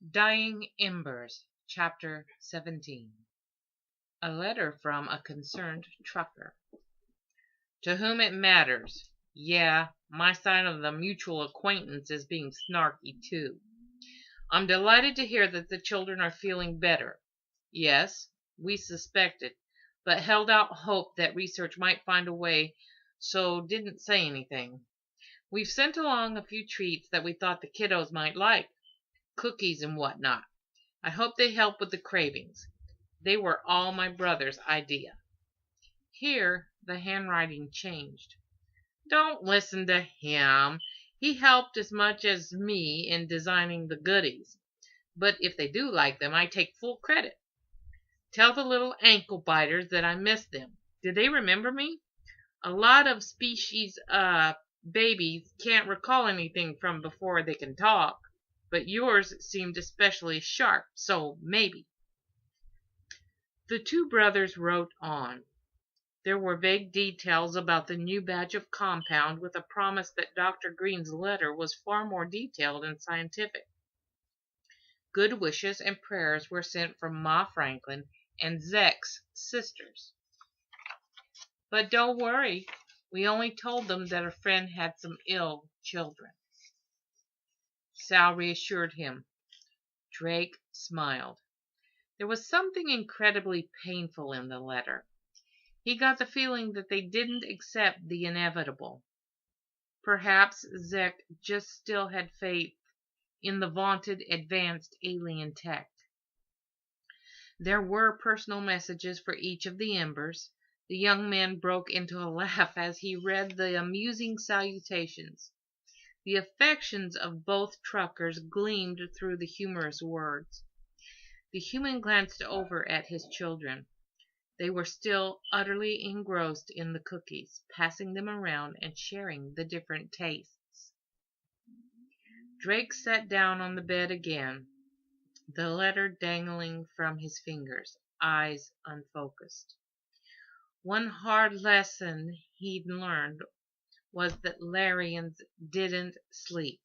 Dying Embers, Chapter 17. A letter from a concerned trucker. To whom it matters. Yeah, my side of the mutual acquaintance is being snarky too. I'm delighted to hear that the children are feeling better. Yes, we suspected, but held out hope that research might find a way, so didn't say anything. We've sent along a few treats that we thought the kiddos might like. Cookies and whatnot. I hope they help with the cravings. They were all my brother's idea. Here the handwriting changed. Don't listen to him. He helped as much as me in designing the goodies. But if they do like them, I take full credit. Tell the little ankle biters that I miss them. Do they remember me? A lot of species babies can't recall anything from before they can talk. But yours seemed especially sharp, so maybe. The two brothers wrote on. There were vague details about the new batch of compound, with a promise that Dr. Green's letter was far more detailed and scientific. Good wishes and prayers were sent from Ma Franklin and Zek's sisters. But don't worry, we only told them that a friend had some ill children. Sal reassured him. Drake smiled. There was something incredibly painful in the letter. He got the feeling that they didn't accept the inevitable. Perhaps Zek just still had faith in the vaunted advanced alien tech. There were personal messages for each of the embers. The young man broke into a laugh as he read the amusing salutations. The affections of both truckers gleamed through the humorous words. The human glanced over at his children. They were still utterly engrossed in the cookies, passing them around and sharing the different tastes. Drake sat down on the bed again, the letter dangling from his fingers, eyes unfocused. One hard lesson he'd learned was that Larians didn't sleep.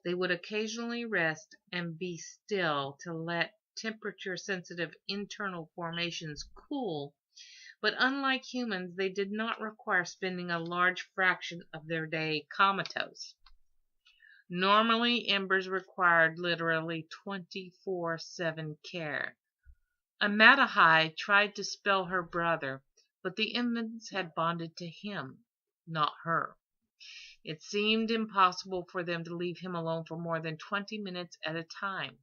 They would occasionally rest and be still to let temperature-sensitive internal formations cool, but unlike humans, they did not require spending a large fraction of their day comatose. Normally, embers required literally 24/7 care. Amatahai tried to spell her brother, but the infants had bonded to him, not her. It seemed impossible for them to leave him alone for more than 20 minutes at a time.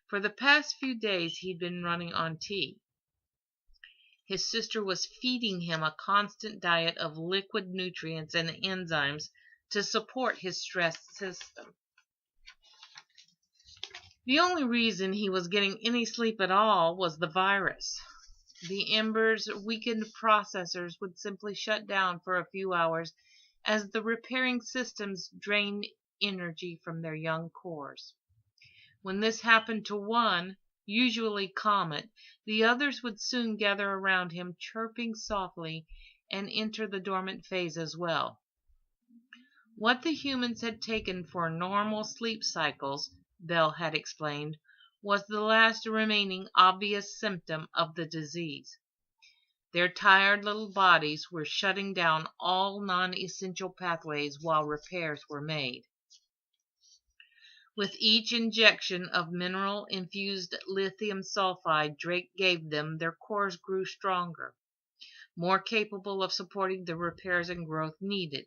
For the past few days he'd been running on tea. His sister was feeding him a constant diet of liquid nutrients and enzymes to support his stressed system. The only reason he was getting any sleep at all was the virus. The embers' weakened processors would simply shut down for a few hours as the repairing systems drained energy from their young cores. When this happened to one, usually Comet, the others would soon gather around him, chirping softly, and enter the dormant phase as well. What the humans had taken for normal sleep cycles, Belle had explained, was the last remaining obvious symptom of the disease. Their tired little bodies were shutting down all non-essential pathways while repairs were made. With each injection of mineral-infused lithium sulfide Drake gave them, their cores grew stronger, more capable of supporting the repairs and growth needed.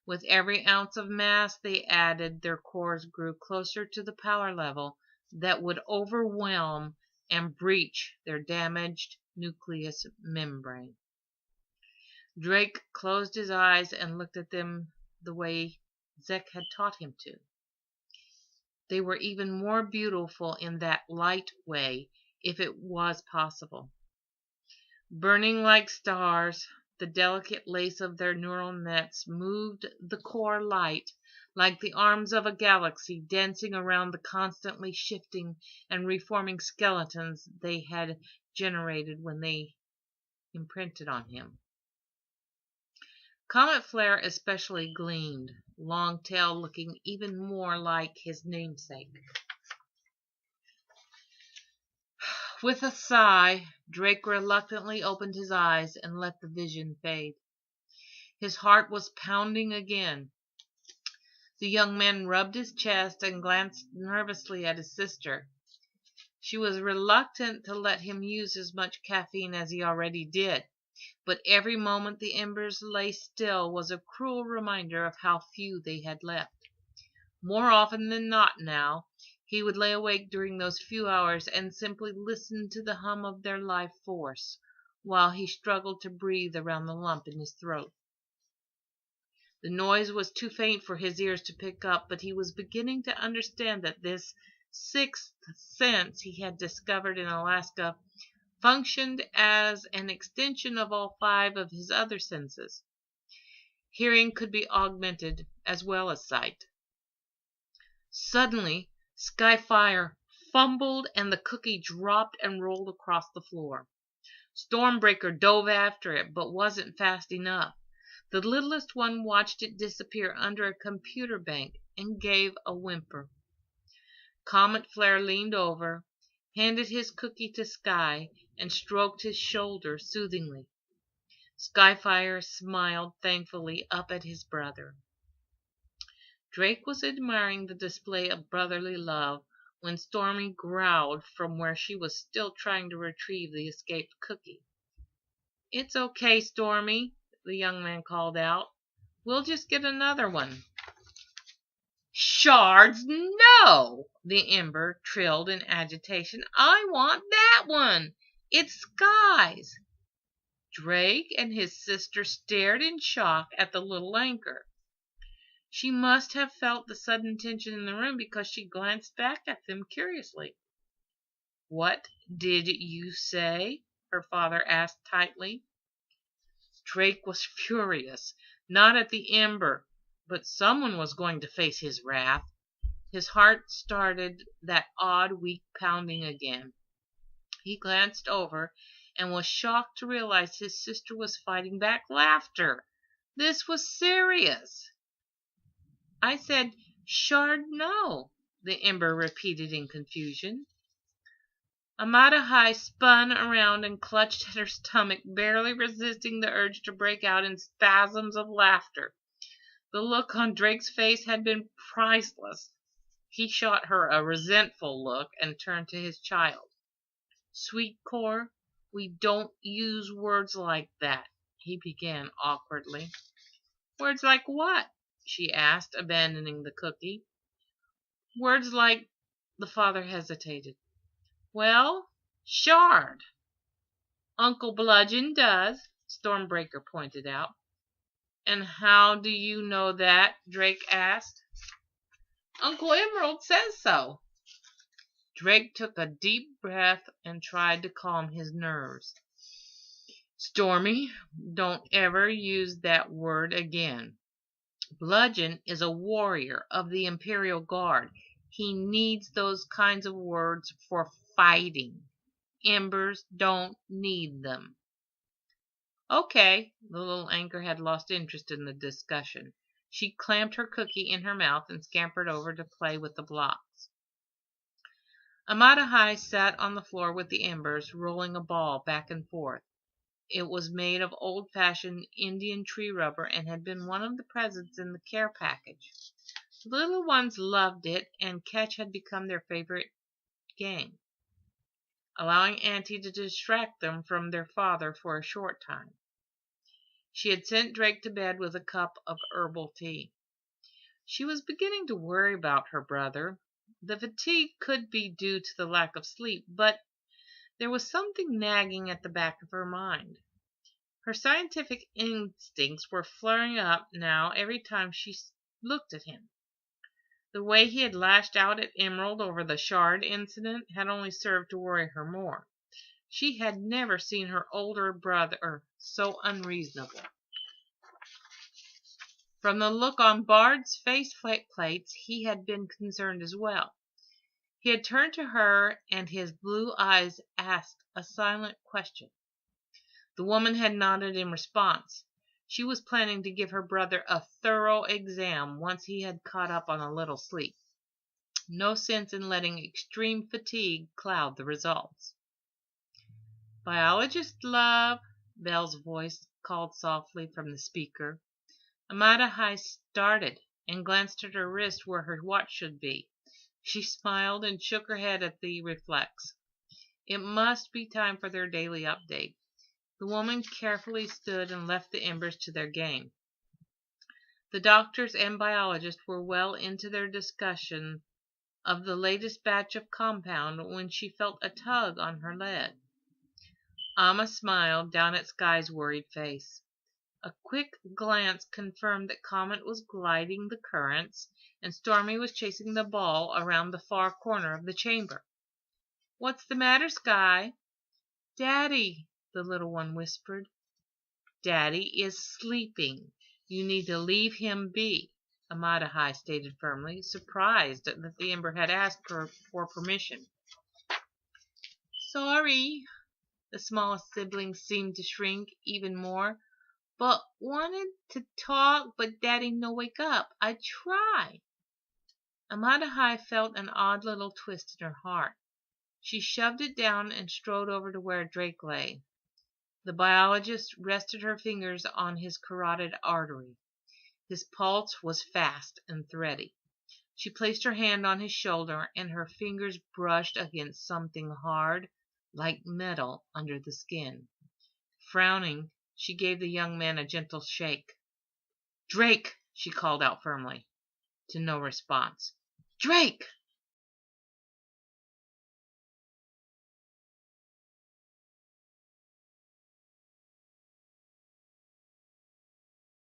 With every ounce of mass they added, their cores grew closer to the power level that would overwhelm and breach their damaged nucleus membrane. Drake closed his eyes and looked at them the way Zek had taught him to. They were even more beautiful in that light way, if it was possible. Burning like stars, the delicate lace of their neural nets moved the core light like the arms of a galaxy dancing around the constantly shifting and reforming skeletons they had generated when they imprinted on him. Comet Flare especially gleamed, Longtail looking even more like his namesake. With a sigh, Drake reluctantly opened his eyes and let the vision fade. His heart was pounding again. The young man rubbed his chest and glanced nervously at his sister. She was reluctant to let him use as much caffeine as he already did, but every moment the embers lay still was a cruel reminder of how few they had left. More often than not now, he would lay awake during those few hours and simply listen to the hum of their life force, while he struggled to breathe around the lump in his throat. The noise was too faint for his ears to pick up, but he was beginning to understand that this sixth sense he had discovered in Alaska functioned as an extension of all five of his other senses. Hearing could be augmented as well as sight. Suddenly, Skyfire fumbled and the cookie dropped and rolled across the floor. Stormbreaker dove after it, but wasn't fast enough. The littlest one watched it disappear under a computer bank and gave a whimper. Comet Flare leaned over, handed his cookie to Sky, and stroked his shoulder soothingly. Skyfire smiled thankfully up at his brother. Drake was admiring the display of brotherly love when Stormy growled from where she was still trying to retrieve the escaped cookie. "It's okay, Stormy," the young man called out. "We'll just get another one." "Shards, no!" the ember trilled in agitation. "I want that one. It's Sky's." Drake and his sister stared in shock at the little anchor. She must have felt the sudden tension in the room, because she glanced back at them curiously. "What did you say?" her father asked tightly. Drake was furious, not at the ember, but someone was going to face his wrath. His heart started that odd, weak pounding again. He glanced over and was shocked to realize his sister was fighting back laughter. This was serious. "I said, Shard, no," the ember repeated in confusion. Amata High spun around and clutched at her stomach, barely resisting the urge to break out in spasms of laughter. The look on Drake's face had been priceless. He shot her a resentful look and turned to his child. "Sweet Core, we don't use words like that," he began awkwardly. "Words like what?" she asked, abandoning the cookie. "Words like—" the father hesitated. "Well, Shard." "Uncle Bludgeon does," Stormbreaker pointed out. "And how do you know that?" Drake asked. "Uncle Emerald says so." Drake took a deep breath and tried to calm his nerves. "Stormy, don't ever use that word again. Bludgeon is a warrior of the Imperial Guard. He needs those kinds of words for fighting. Embers don't need them." "Okay." The little anchor had lost interest in the discussion. She clamped her cookie in her mouth and scampered over to play with the blocks. Amata High sat on the floor with the embers, rolling a ball back and forth. It was made of old-fashioned Indian tree rubber and had been one of the presents in the care package. The little ones loved it, and catch had become their favorite game, allowing Auntie to distract them from their father for a short time. She had sent Drake to bed with a cup of herbal tea. She was beginning to worry about her brother. The fatigue could be due to the lack of sleep, but there was something nagging at the back of her mind. Her scientific instincts were flaring up now every time she looked at him. The way he had lashed out at Emerald over the Shard incident had only served to worry her more. She had never seen her older brother so unreasonable. From the look on Bard's face plates, he had been concerned as well. He had turned to her, and his blue eyes asked a silent question. The woman had nodded in response. She was planning to give her brother a thorough exam once he had caught up on a little sleep. No sense in letting extreme fatigue cloud the results. Biologist, love, Belle's voice called softly from the speaker. Amata started and glanced at her wrist where her watch should be. She smiled and shook her head at the reflex. It must be time for their daily update. The woman carefully stood and left the embers to their game. The doctors and biologists were well into their discussion of the latest batch of compound when she felt a tug on her leg. Amma smiled down at Sky's worried face. A quick glance confirmed that Comet was gliding the currents, and Stormy was chasing the ball around the far corner of the chamber. "What's the matter, Sky?" "Daddy," the little one whispered. "Daddy is sleeping. You need to leave him be," Amata stated firmly, surprised that the ember had asked her for permission. "Sorry." The smallest sibling seemed to shrink even more. "But wanted to talk, but Daddy no wake up. I try." Amata felt an odd little twist in her heart. She shoved it down and strode over to where Drake lay. The biologist rested her fingers on his carotid artery. His pulse was fast and thready. She placed her hand on his shoulder, and her fingers brushed against something hard, like metal, under the skin. Frowning, she gave the young man a gentle shake. "Drake!" she called out firmly. To no response. "Drake!"